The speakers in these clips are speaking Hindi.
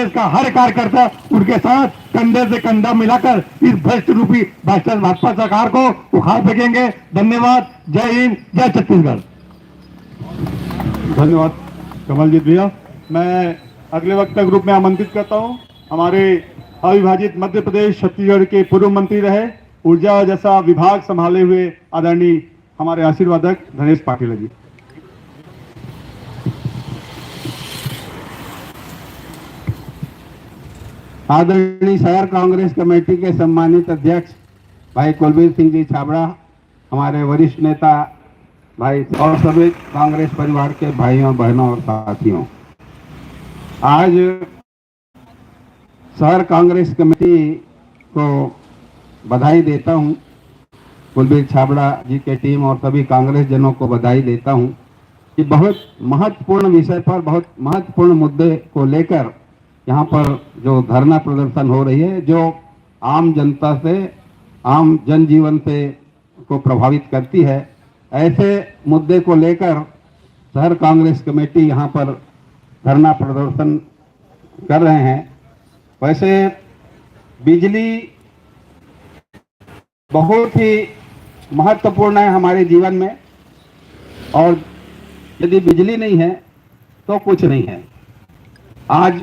कांग्रेस का हर कार्यकर्ता उनके साथ कंधे से कंधा मिलाकर इस भ्रष्ट रूपी भाजपा सरकार को उखाड़ फेंकेंगे। धन्यवाद। जय हिंद, जय छत्तीसगढ़। धन्यवाद कमलजीत भैया। मैं अगले वक्ता ग्रुप में आमंत्रित करता हूं हमारे अविभाजित मध्य प्रदेश छत्तीसगढ़ के पूर्व मंत्री रहे, ऊर्जा जैसा विभाग संभाले हुए आदरणीय हमारे आशीर्वादक धनेश पाटिल जी। आदरणीय शहर कांग्रेस कमेटी के सम्मानित अध्यक्ष भाई कुलबीर सिंह जी छाबड़ा, हमारे वरिष्ठ नेता भाई और सभी कांग्रेस परिवार के भाइयों बहनों और साथियों, आज शहर कांग्रेस कमेटी को बधाई देता हूं। कुलबीर छाबड़ा जी के टीम और सभी कांग्रेस जनों को बधाई देता हूं कि बहुत महत्वपूर्ण विषय पर, बहुत महत्वपूर्ण मुद्दे को लेकर यहाँ पर जो धरना प्रदर्शन हो रही है, जो आम जनता से, आम जनजीवन से को प्रभावित करती है, ऐसे मुद्दे को लेकर शहर कांग्रेस कमेटी यहाँ पर धरना प्रदर्शन कर रहे हैं। वैसे बिजली बहुत ही महत्वपूर्ण है हमारे जीवन में, और यदि बिजली नहीं है तो कुछ नहीं है। आज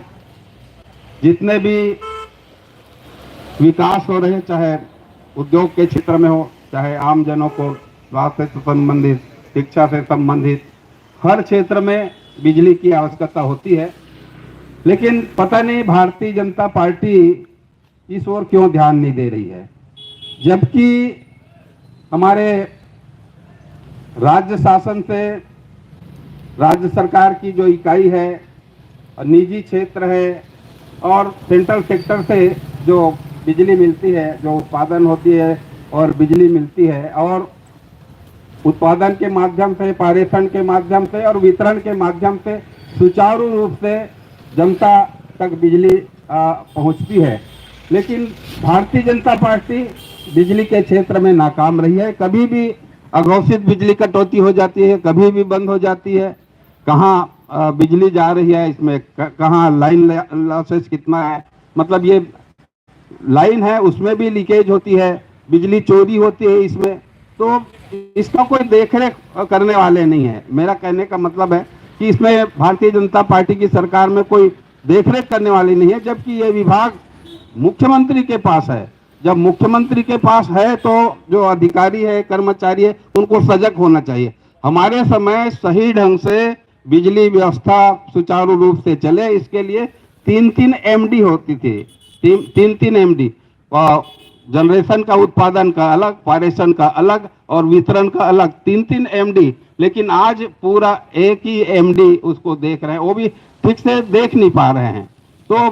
जितने भी विकास हो रहे, चाहे उद्योग के क्षेत्र में हो, चाहे आम जनों को स्वास्थ्य से संबंधित, शिक्षा से संबंधित, हर क्षेत्र में बिजली की आवश्यकता होती है। लेकिन पता नहीं भारतीय जनता पार्टी इस ओर क्यों ध्यान नहीं दे रही है, जबकि हमारे राज्य शासन से, राज्य सरकार की जो इकाई है, निजी क्षेत्र है और सेंट्रल सेक्टर से जो बिजली मिलती है, जो उत्पादन होती है और बिजली मिलती है, और उत्पादन के माध्यम से, पारेषण के माध्यम से और वितरण के माध्यम से सुचारू रूप से जनता तक बिजली पहुंचती है। लेकिन भारतीय जनता पार्टी बिजली के क्षेत्र में नाकाम रही है। कभी भी अघोषित बिजली कटौती हो जाती है, कभी भी बंद हो जाती है। कहाँ बिजली जा रही है, इसमें कहाँ लाइन लॉसेस कितना है, मतलब ये लाइन है उसमें भी लीकेज होती है, बिजली चोरी होती है इसमें, तो इसका कोई देखरेख करने वाले नहीं है। मेरा कहने का मतलब है कि इसमें भारतीय जनता पार्टी की सरकार में कोई देखरेख करने वाली नहीं है, जबकि ये विभाग मुख्यमंत्री के पास है। जब मुख्यमंत्री के पास है तो जो अधिकारी है, कर्मचारी है, उनको सजग होना चाहिए। हमारे समय सही ढंग से बिजली व्यवस्था सुचारू रूप से चले, इसके लिए 3-3 एमडी होती थी, 3-3 एमडी, जनरेशन का, उत्पादन का अलग, पारेषण का अलग और वितरण का अलग, 3-3 एमडी। लेकिन आज पूरा एक ही एमडी उसको देख रहे हैं, वो भी ठीक से देख नहीं पा रहे हैं। तो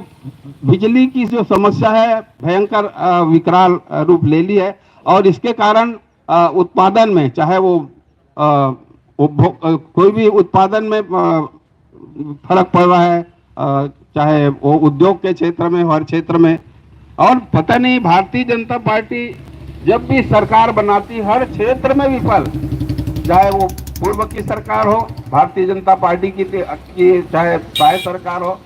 बिजली की जो समस्या है भयंकर विकराल रूप ले ली है, और इसके कारण उत्पादन में, चाहे वो कोई भी उत्पादन में फर्क पड़ रहा है, चाहे वो उद्योग के क्षेत्र में, हर क्षेत्र में। और पता नहीं भारतीय जनता पार्टी जब भी सरकार बनाती हर क्षेत्र में विफल, चाहे वो पूर्व की सरकार हो, भारतीय जनता पार्टी की चाहे चाहे सरकार हो,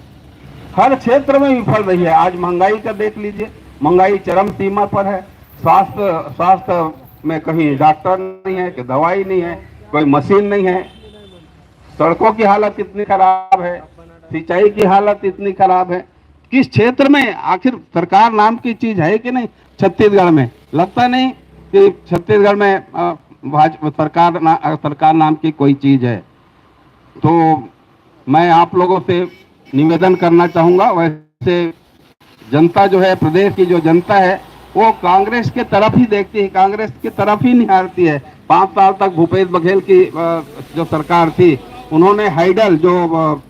हर क्षेत्र में विफल रही है। आज महंगाई का देख लीजिए, महंगाई चरम सीमा पर है। स्वास्थ्य में कहीं डॉक्टर नहीं है, कि दवाई नहीं है, कोई मशीन नहीं है, सड़कों की हालत इतनी खराब है, सिंचाई की हालत इतनी खराब है। किस क्षेत्र में आखिर सरकार नाम की चीज है कि नहीं छत्तीसगढ़ में? लगता नहीं कि छत्तीसगढ़ में भाजपा सरकार नाम की कोई चीज है। तो मैं आप लोगों से निवेदन करना चाहूंगा, वैसे जनता जो है, प्रदेश की जो जनता है, वो कांग्रेस के तरफ ही देखती है, कांग्रेस की तरफ ही निहारती है। 5 साल तक भूपेश बघेल की जो सरकार थी, उन्होंने हाइडल, जो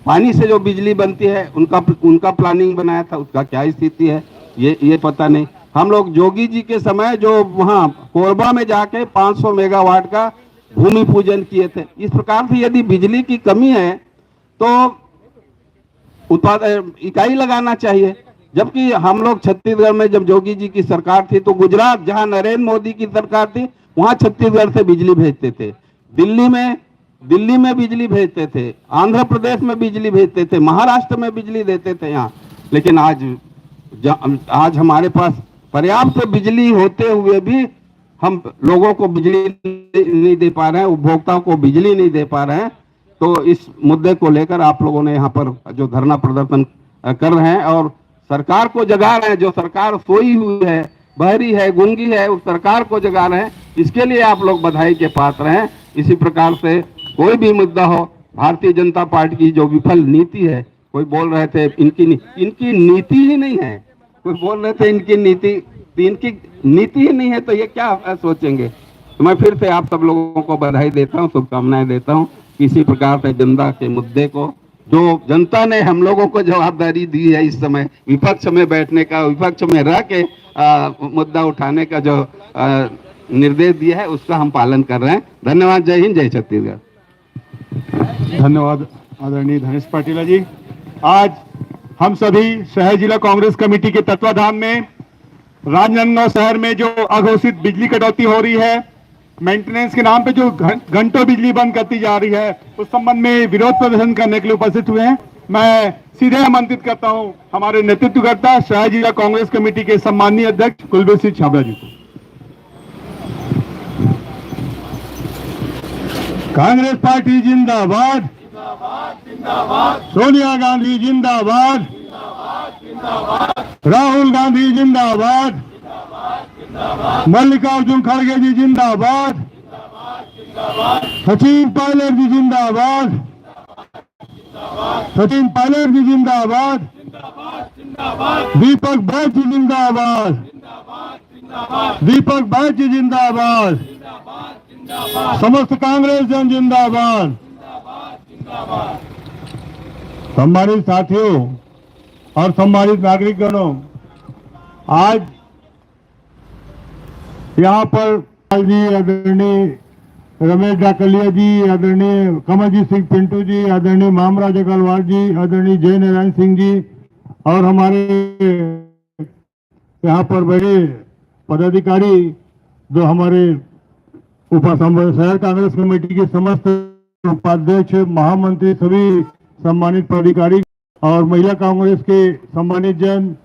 पानी से जो बिजली बनती है, उनका प्लानिंग बनाया था, उसका क्या स्थिति है ये पता नहीं। हम लोग जोगी जी के समय जो वहाँ कोरबा में जाके 500 मेगावाट का भूमि पूजन किए थे। इस प्रकार से यदि बिजली की कमी है तो उत्पादन इकाई लगाना चाहिए। जबकि हम लोग छत्तीसगढ़ में जब जोगी जी की सरकार थी तो गुजरात, जहां नरेंद्र मोदी की सरकार थी, वहां छत्तीसगढ़ से बिजली भेजते थे। दिल्ली में दिल्ली में बिजली भेजते थे, आंध्र प्रदेश में बिजली भेजते थे, महाराष्ट्र में बिजली देते थे यहाँ। लेकिन आज हमारे पास पर्याप्त बिजली होते हुए भी हम लोगों को बिजली नहीं दे पा रहे हैं, उपभोक्ताओं को बिजली नहीं दे पा रहे हैं। तो इस मुद्दे को लेकर आप लोगों ने यहाँ पर जो धरना प्रदर्शन कर रहे हैं और सरकार को जगा रहे हैं, जो सरकार सोई हुई है, बहरी है, गूंगी है, उस सरकार को जगा रहे हैं, इसके लिए आप लोग बधाई के पात्र हैं। इसी प्रकार से कोई भी मुद्दा हो, भारतीय जनता पार्टी की जो विफल नीति है, कोई बोल रहे थे इनकी नीति ही नहीं है, कोई बोल रहे थे इनकी नीति ही नहीं है, तो ये क्या सोचेंगे। तो मैं फिर से आप सब लोगों को बधाई देता हूँ, शुभकामनाएं देता हूँ। किसी प्रकार से जनता के मुद्दे को, जो जनता ने हम लोगों को जवाबदारी दी है इस समय विपक्ष में बैठने का, विपक्ष में रह के मुद्दा उठाने का जो निर्देश दिया है, उसका हम पालन कर रहे हैं। धन्यवाद। जय हिंद, जय छत्तीसगढ़। धन्यवाद आदरणीय धनेश पाटिल जी। आज हम सभी शहर जिला कांग्रेस कमेटी के तत्वाधान में राजनांदगांव शहर में जो अघोषित बिजली कटौती हो रही है, मेंटेनेंस के नाम पे जो घंटों बिजली बंद करती जा रही है, उस संबंध में विरोध प्रदर्शन करने के लिए उपस्थित हुए हैं। मैं सीधे आमंत्रित करता हूं हमारे नेतृत्वकर्ता शहर जिला कांग्रेस कमेटी के सम्माननीय अध्यक्ष कुलबीर सिंह छाबड़ा जी को। कांग्रेस पार्टी जिंदाबाद, सोनिया गांधी जिंदाबाद, राहुल गांधी जिंदाबाद, मल्लिकार्जुन खड़गे जी जिंदाबाद, सचिन पायलट जी जिंदाबाद, सचिन पायलट जी जिंदाबाद, दीपक बैच जी जिंदाबाद, दीपक बैच जी जिंदाबाद, समस्त कांग्रेस जन जिंदाबाद। सम्मानित साथियों और सम्मानित नागरिकगणों, आज यहाँ पर जी, आदरणीय रमेश डाकलिया जी, आदरणीय कमलजीत सिंह पिंटू जी, आदरणीय मामराज अग्रवाल जी, आदरणीय जय नारायण सिंह जी और हमारे यहाँ पर बड़े पदाधिकारी जो हमारे शहर कांग्रेस कमेटी के समस्त उपाध्यक्ष, महामंत्री, सभी सम्मानित पदाधिकारी और महिला कांग्रेस के सम्मानित जन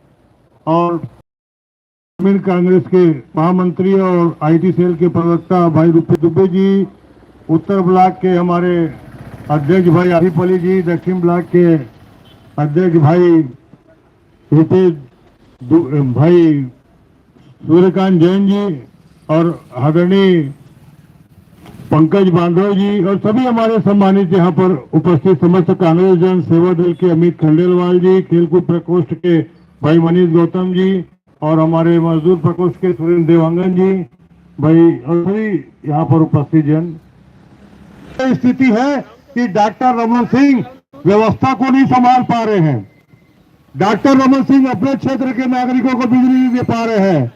और ग्रामीण कांग्रेस के महामंत्री और आईटी सेल के प्रवक्ता भाई रूपी दुबे जी, उत्तर ब्लॉक के हमारे अध्यक्ष भाई आरिफ अली जी, दक्षिण ब्लॉक के अध्यक्ष भाई हितेश भाई सूर्यकांत जैन जी और आदरणीय पंकज बांधव जी और सभी हमारे सम्मानित यहाँ पर उपस्थित समस्त कांग्रेस जन, सेवा दल के अमित खंडेलवाल जी, खेलकूद प्रकोष्ठ के भाई मनीष गौतम जी और हमारे मजदूर प्रकोष्ठ के सुरेंद्र देवांगन जी भाई और सभी यहाँ पर उपस्थित जन। स्थिति है कि डॉक्टर रमन सिंह व्यवस्था को नहीं संभाल पा रहे हैं। डॉक्टर रमन सिंह अपने क्षेत्र के नागरिकों को बिजली नहीं दे पा रहे हैं।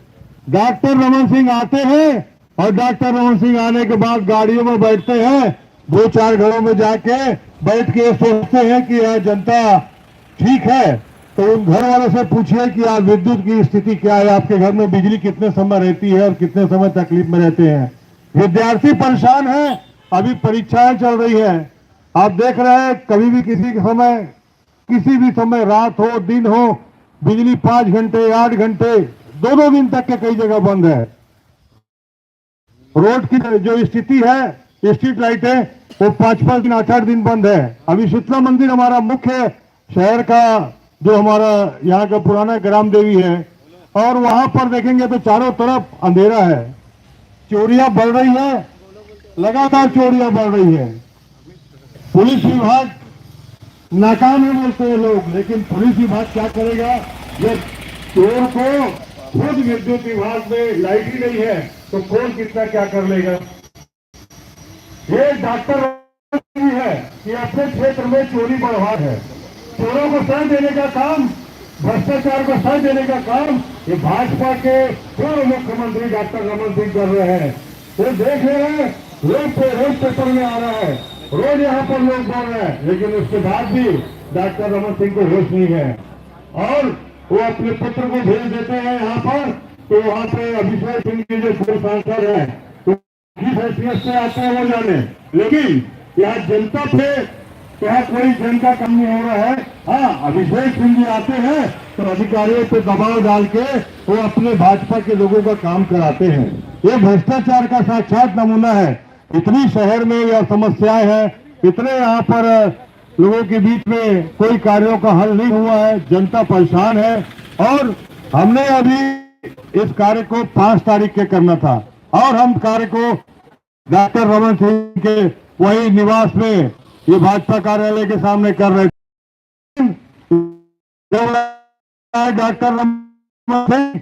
डॉक्टर रमन सिंह आते हैं और डॉक्टर रमन सिंह आने के बाद गाड़ियों में बैठते हैं, 2-4 घरों में जाके बैठ के सोचते हैं कि यह जनता ठीक है। तो उन घर वालों से पूछिए कि आज विद्युत की स्थिति क्या है, आपके घर में बिजली कितने समय रहती है और कितने समय तकलीफ में रहते हैं। विद्यार्थी परेशान है, अभी परीक्षाएं चल रही है, आप देख रहे हैं कभी भी किसी भी समय रात हो दिन हो, बिजली 5 घंटे 8 घंटे 2-2 दिन तक के कई जगह बंद है। रोड की जो स्थिति है, स्ट्रीट लाइटें वो 5-5 दिन 8-8 दिन बंद है। अभी शीतला मंदिर हमारा मुख्य शहर का जो हमारा यहाँ का पुराना ग्राम देवी है और वहां पर देखेंगे तो चारों तरफ अंधेरा है, चोरियां बढ़ रही है, लगातार चोरियां बढ़ रही है। पुलिस विभाग नाकाम है बोलते हैं लोग, लेकिन पुलिस विभाग क्या करेगा जब चोर को खुद विद्युत विभाग में लाइट ही नहीं है तो कौन कितना क्या कर लेगा। ये डॉक्टर है कि अपने क्षेत्र में चोरी बढ़ा है, चोरों को सह देने का काम, भ्रष्टाचार को सह देने का काम ये भाजपा के पूर्व मुख्यमंत्री डॉक्टर रमन सिंह कर रहे हैं। वो देख रहे हैं, रोज पेपर में आ रहा है, रोज यहाँ पर लोग बोल रहे हैं, लेकिन उसके बाद भी डॉक्टर रमन सिंह को होश नहीं है और वो अपने पुत्र को भेज देते हैं यहाँ पर। तो वहाँ पे अभिषेक सिंह के जो पूर्व सांसद है तो किस हैसियत से आते हैं वो जाने, लेकिन यहाँ जनता पे यहाँ कोई जन का काम नहीं हो रहा है। हाँ, अभिषेक सिंह जी आते हैं तो अधिकारियों पे दबाव डाल के वो अपने भाजपा के लोगों का काम कराते हैं। ये भ्रष्टाचार का साक्षात नमूना है। इतनी शहर में यह समस्याएं हैं, इतने यहाँ पर लोगों के बीच में कोई कार्यों का हल नहीं हुआ है, जनता परेशान है। और हमने अभी इस कार्य को 5 तारीख के करना था और हम कार्य को डॉक्टर रमन सिंह के वही निवास में ये भाजपा कार्यालय के सामने कर रहे थे। डॉक्टर रमन सिंह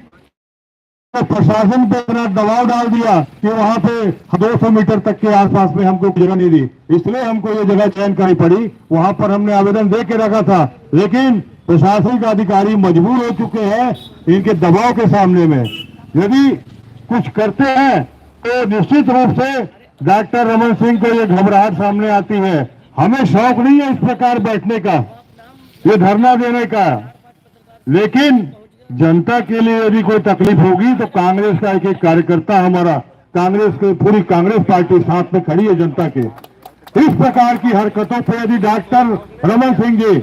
प्रशासन पे इतना दबाव डाल दिया कि वहां पे 200 मीटर तक के आसपास में हमको जगह नहीं दी, इसलिए हमको ये जगह चयन करनी पड़ी। वहां पर हमने आवेदन दे के रखा था, लेकिन प्रशासनिक अधिकारी मजबूर हो चुके हैं इनके दबाव के सामने में। यदि कुछ करते हैं तो निश्चित रूप से डॉक्टर रमन सिंह को ये घबराहट सामने आती है। हमें शौक नहीं है इस प्रकार बैठने का, ये धरना देने का, लेकिन जनता के लिए यदि कोई तकलीफ होगी तो कांग्रेस का एक कार्यकर्ता हमारा, कांग्रेस की पूरी कांग्रेस पार्टी साथ में खड़ी है जनता के। इस प्रकार की हरकतों पर यदि डॉक्टर रमन सिंह जी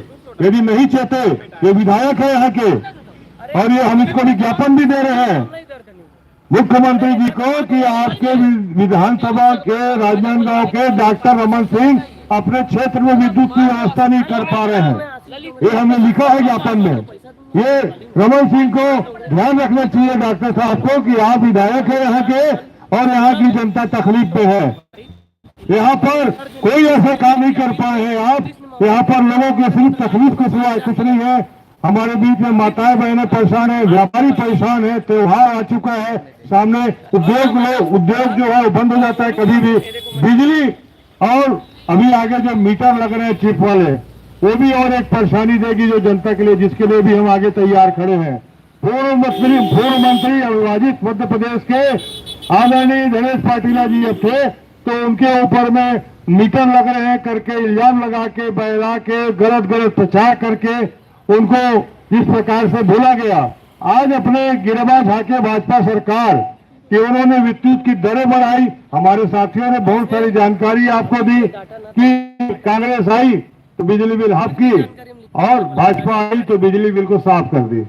यदि नहीं चाहते, ये विधायक है यहाँ के और ये हम इसको विज्ञापन भी दे रहे हैं मुख्यमंत्री जी को कि आपके विधानसभा के राजनांदगांव के डॉक्टर रमन सिंह अपने क्षेत्र में विद्युत की व्यवस्था नहीं कर पा रहे हैं। ये हमने लिखा है ज्ञापन में। ये रमन सिंह को ध्यान रखना चाहिए डॉक्टर साहब को कि आप विधायक है यहाँ के और यहाँ की जनता तकलीफ में है। यहाँ पर कोई ऐसा काम नहीं कर पाए हैं आप। यहाँ पर लोगों की सिर्फ तकलीफ को सिवाय कुछ नहीं है। हमारे बीच में माताएं बहनें परेशान है, व्यापारी परेशान है, त्योहार आ चुका है सामने, उद्योग जो है बंद हो जाता है कभी भी। बिजली और अभी आगे जो मीटर लग रहे हैं चिप वाले, वो भी और एक परेशानी देगी जो जनता के लिए, जिसके लिए भी हम आगे तैयार खड़े हैं। पूर्व मंत्री अविभाजित मध्य प्रदेश के आदरणीय दिनेश पाटिल जी अब थे, तो उनके ऊपर में मीटर लग रहे हैं करके इल्जाम लगा के बहला के गलत प्रचार करके उनको इस प्रकार से भूला गया। आज अपने गिरबा झाके भाजपा सरकार कि उन्होंने विद्युत की दरें बढ़ाई। हमारे साथियों ने बहुत सारी जानकारी आपको दी कि कांग्रेस आई तो बिजली बिल हाफ की और भाजपा आई तो बिजली बिल को साफ कर दी।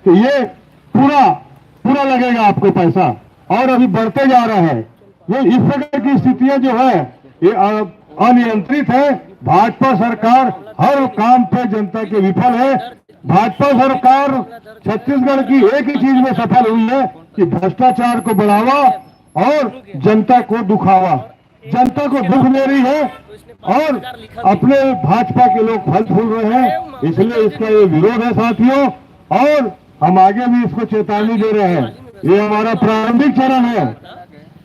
तो ये पूरा लगेगा आपको पैसा और अभी बढ़ते जा रहा है। ये इस प्रकार की स्थितियां जो है ये अनियंत्रित है। भाजपा सरकार हर काम पे जनता के विफल है। भाजपा सरकार छत्तीसगढ़ की एक ही चीज में सफल हुई है कि भ्रष्टाचार को बढ़ावा और जनता को दुखावा। जनता को दुख दे रही है और अपने भाजपा के लोग फल फूल रहे हैं, इसलिए इसका ये विरोध है साथियों। और हम आगे भी इसको चेतावनी दे रहे हैं, ये हमारा प्रारंभिक चरण है।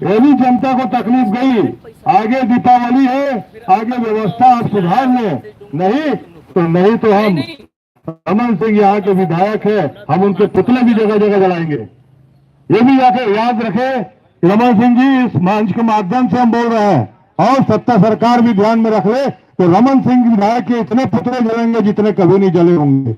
यदि जनता को तकलीफ गई, आगे दीपावली है, आगे व्यवस्था आप सुधार लें, नहीं तो हम रमन सिंह यहाँ के विधायक है, हम उनके पुतले भी जगह जगह जलाएंगे। ये भी याद रखें, रमन सिंह जी इस मंच के माध्यम से हम बोल रहे हैं और सत्ता सरकार भी ध्यान में रख ले तो रमन सिंह विधायक के इतने पुतले जलेंगे जितने कभी नहीं जले होंगे।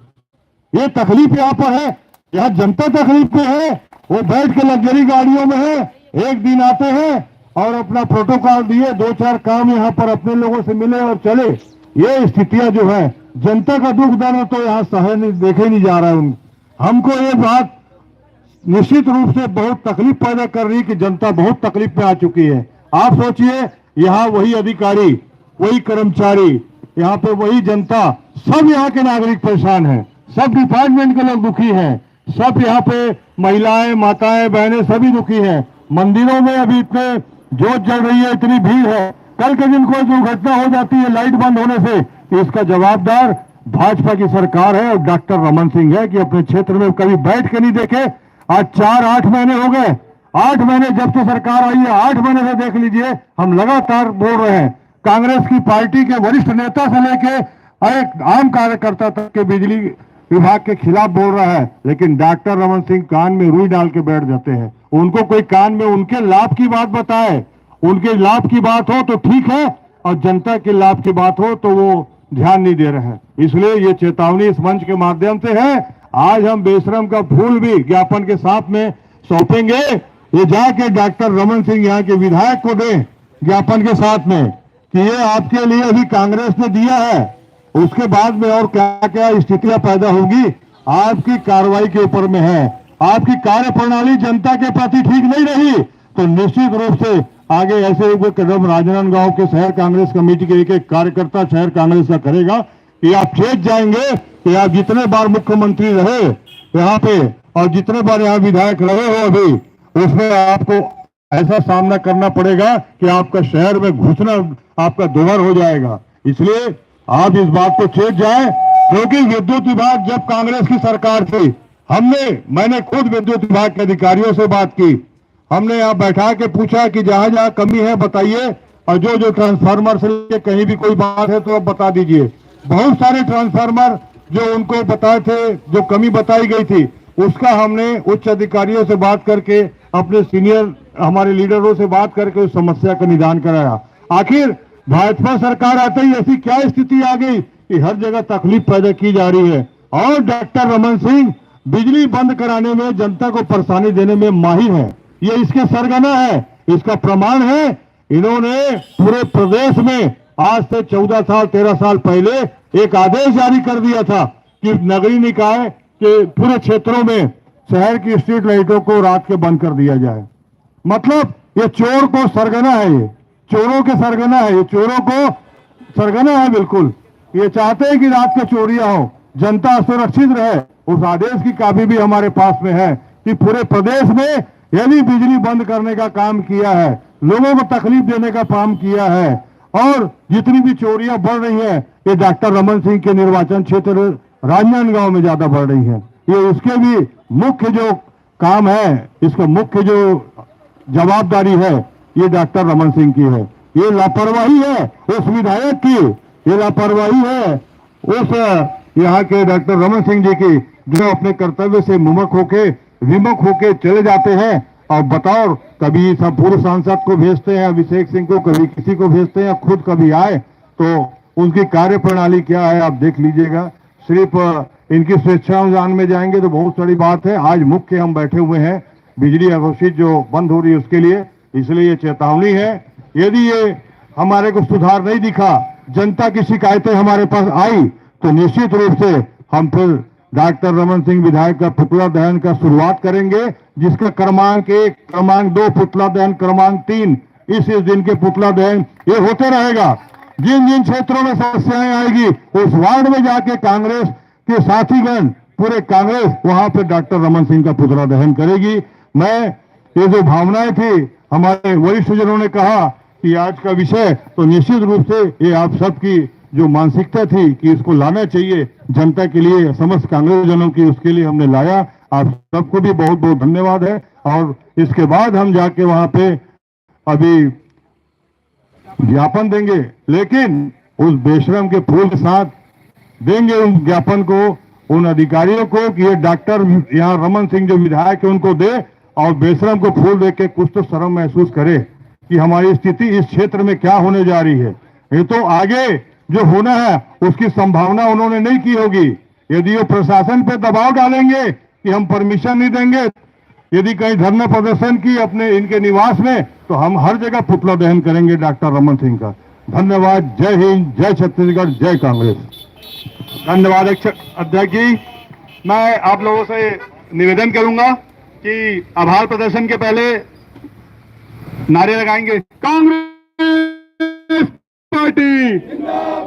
ये तकलीफ यहाँ पर है, यहाँ जनता तकलीफ में है। वो बैठ के लग्जरी गाड़ियों में है, एक दिन आते हैं और अपना प्रोटोकॉल दिए, 2-4 काम यहाँ पर अपने लोगों से मिले और चले। ये स्थितियां जो है जनता का दुख दर्द तो यहाँ सहे नहीं, देखे नहीं जा रहा है। हमको ये बात निश्चित रूप से बहुत तकलीफ पैदा कर रही कि जनता बहुत तकलीफ में आ चुकी है। आप सोचिए, यहाँ वही अधिकारी, वही कर्मचारी, यहाँ पे वही जनता, सब यहाँ के नागरिक परेशान हैं, सब डिपार्टमेंट के लोग दुखी हैं, सब यहाँ पे महिलाएं, माताएं, बहनें सभी दुखी हैं। मंदिरों में अभी इतने जोत जल रही है, इतनी भीड़ है, कल के दिन कोई दुर्घटना हो जाती है लाइट बंद होने से, तो इसका जवाबदार भाजपा की सरकार है और डॉक्टर रमन सिंह है कि अपने क्षेत्र में कभी बैठ के नहीं देखे। आज 4-8 महीने हो गए, 8 महीने जब से सरकार आई है, 8 महीने से देख लीजिए हम लगातार बोल रहे हैं। कांग्रेस की पार्टी के वरिष्ठ नेता से लेके एक आम कार्यकर्ता तक के बिजली विभाग के खिलाफ बोल रहा है, लेकिन डॉक्टर रमन सिंह कान में रुई डाल के बैठ जाते हैं। उनको कोई कान में उनके लाभ की बात बताए, उनके लाभ की बात हो तो ठीक है और जनता के लाभ की बात हो तो वो ध्यान नहीं दे रहे हैं। इसलिए ये चेतावनी इस मंच के माध्यम से है। आज हम बेशरम का फूल भी ज्ञापन के साथ में सौंपेंगे, ये जाके डॉक्टर रमन सिंह यहाँ के विधायक को दें ज्ञापन के साथ में कि ये आपके लिए अभी कांग्रेस ने दिया है, उसके बाद में और क्या क्या स्थितियां पैदा होगी आपकी कार्रवाई के ऊपर में है। आपकी कार्य प्रणाली जनता के प्रति ठीक नहीं रही तो निश्चित रूप से आगे ऐसे कोई कदम राजनांदगांव के शहर कांग्रेस कमेटी के एक एक कार्यकर्ता शहर कांग्रेस का करेगा कि आप चेत जाएंगे कि आप जितने बार मुख्यमंत्री रहे यहाँ पे और जितने बार यहाँ विधायक रहे हो अभी, उसमें आपको ऐसा सामना करना पड़ेगा कि आपका शहर में घुसना आपका दोहर हो जाएगा। इसलिए आप इस बात को चेत जाए, क्योंकि विद्युत विभाग जब कांग्रेस की सरकार थी, मैंने खुद विद्युत विभाग के अधिकारियों से बात की, हमने यहाँ बैठा के पूछा कि जहां जहां कमी है बताइए, और जो जो ट्रांसफार्मर से लेके कहीं भी कोई बात है तो आप बता दीजिए। बहुत सारे ट्रांसफार्मर जो उनको बताए थे, जो कमी बताई गई थी, उसका हमने उच्च अधिकारियों से बात करके अपने सीनियर हमारे लीडरों से बात करके उस समस्या का निदान कराया। आखिर भाजपा सरकार आते ही ऐसी क्या स्थिति आ गई कि हर जगह तकलीफ पैदा की जा रही है, और डॉक्टर रमन सिंह बिजली बंद कराने में, जनता को परेशानी देने में माहिर है। ये इसके सरगना है, इसका प्रमाण है। इन्होंने पूरे प्रदेश में आज से 14 साल 13 साल पहले एक आदेश जारी कर दिया था कि नगरीय निकाय के पूरे क्षेत्रों में शहर की स्ट्रीट लाइटों को रात के बंद कर दिया जाए। मतलब ये चोर को सरगना है, ये चोरों के सरगना है, ये चोरों को सरगना है बिल्कुल। ये चाहते हैं कि रात के चोरियां हो, जनता सुरक्षित रहे। उस आदेश की कापी भी हमारे पास में है कि पूरे प्रदेश में यदि बिजली बंद करने का काम किया है, लोगों को तकलीफ देने का काम किया है, और जितनी भी चोरियां बढ़ रही है ये डॉक्टर रमन सिंह के निर्वाचन क्षेत्र राजनांदगांव में ज्यादा बढ़ रही है। ये उसके भी मुख्य जो काम है, इसका मुख्य जो जवाबदारी है, ये डॉक्टर रमन सिंह की है। ये लापरवाही है उस विधायक की, ये लापरवाही है उस यहाँ के डॉक्टर रमन सिंह जी की, जो अपने कर्तव्य से विमुख होके चले जाते हैं। और बताओ, कभी सब पूर्व सांसद को भेजते हैं, अभिषेक सिंह को, कभी किसी को भेजते हैं, खुद कभी आए तो उनकी कार्य प्रणाली क्या है आप देख लीजिएगा। सिर्फ इनकी स्वेच्छानुदान में जाएंगे तो बहुत बड़ी बात है। आज मुख्य हम बैठे हुए हैं बिजली अघोषित जो बंद हो रही है उसके लिए, इसलिए ये चेतावनी है। यदि ये हमारे को सुधार नहीं दिखा, जनता की शिकायतें हमारे पास आई, तो निश्चित रूप से हम फिर डॉक्टर रमन सिंह विधायक का पुतला दहन का शुरुआत करेंगे, जिसका क्रमांक 1, क्रमांक 2 पुतला दहन, क्रमांक 3 इस दिन के पुतला दहन ये होते रहेगा। जिन जिन क्षेत्रों में समस्याएं आएगी उस वार्ड में जाके कांग्रेस के साथीगण, पूरे कांग्रेस वहां पे डॉक्टर रमन सिंह का पुतला दहन करेगी। मैं ये जो भावनाएं थी, हमारे वरिष्ठ जनों ने कहा कि आज का विषय, तो निश्चित रूप से ये आप सबकी जो मानसिकता थी कि इसको लाना चाहिए जनता के लिए, समस्त कांग्रेस जनों की, उसके लिए हमने लाया। आप सबको भी बहुत बहुत धन्यवाद है। और इसके बाद हम जाके वहां पे अभी ज्ञापन देंगे, लेकिन उस बेशरम के फूल के साथ देंगे उन ज्ञापन को उन अधिकारियों को कि ये डॉक्टर यहाँ रमन सिंह जो विधायक है उनको दे, और बेशरम को फूल दे के कुछ तो शर्म महसूस करे कि हमारी स्थिति इस क्षेत्र में क्या होने जा रही है। ये तो आगे जो होना है उसकी संभावना उन्होंने नहीं की होगी। यदि वो प्रशासन पे दबाव डालेंगे कि हम परमिशन नहीं देंगे, यदि कहीं धरना प्रदर्शन की अपने इनके निवास में, तो हम हर जगह पुतला दहन करेंगे डॉक्टर रमन सिंह का। धन्यवाद। जय हिंद, जय छत्तीसगढ़, जय कांग्रेस। धन्यवाद अध्यक्ष जी। मैं आप लोगों से निवेदन करूंगा कि आभार प्रदर्शन के पहले नारे लगाएंगे। कांग्रेस पार्टी